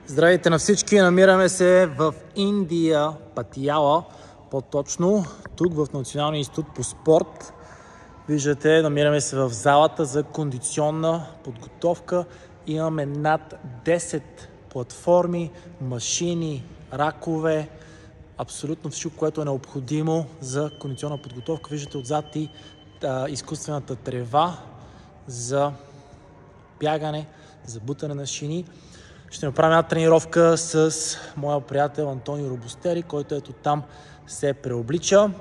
Здравейте на всички! Намираме се в Индия, Патияла, по-точно тук в Националния институт по спорт. Виждате, намираме се в залата за кондиционна подготовка. Имаме над 10 платформи, машини, ракове, абсолютно всичко, което е необходимо за кондиционна подготовка. Виждате отзад и изкуствената трева за бягане, за бутане на шини. Ще направим една тренировка с моя приятел Антонио Робустери, който ето там се преоблича.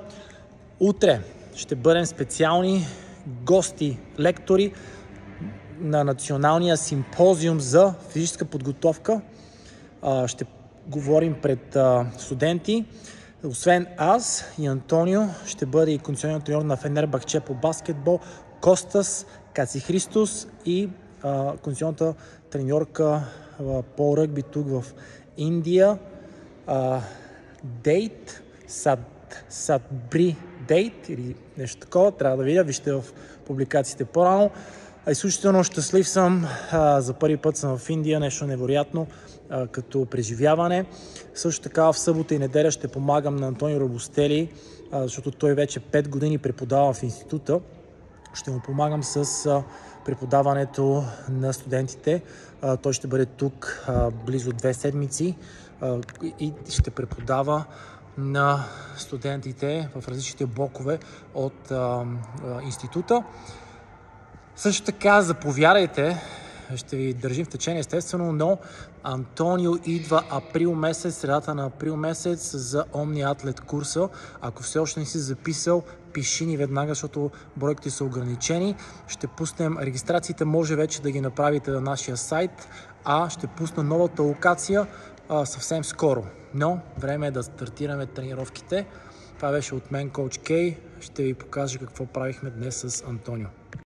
Утре ще бъдем специални гости, лектори на Националния симпозиум за физическа подготовка. Ще говорим пред студенти. Освен аз и Антонио, ще бъде и кондиционният треньор на Фенербахче по баскетбол, Костас Кацихристос и кондиционната треньорка по ръгби тук в Индия. Дейт, Садбри Дейт или нещо такова, трябва да видя, вижте в публикациите по-рано. Изключително щастлив съм, за първи път съм в Индия, нещо невероятно като преживяване. Също така в събота и неделя ще помагам на Антонио Робустери, защото той вече 5 години преподава в института. Ще му помагам с преподаването на студентите. Той ще бъде тук близо 2 седмици и ще преподава на студентите в различните блокове от института. Също така заповядайте, ще ви държим в течение естествено, но Антонио идва април месец, средата на април месец за Omni Athlete курса. Ако все още не си записал, пиши ни веднага, защото бройките са ограничени. Ще пуснем регистрациите, може вече да ги направите на нашия сайт, ще пусна новата локация съвсем скоро. Но време е да стартираме тренировките. Това беше от мен, Коуч Кей. Ще ви покажа какво правихме днес с Антонио.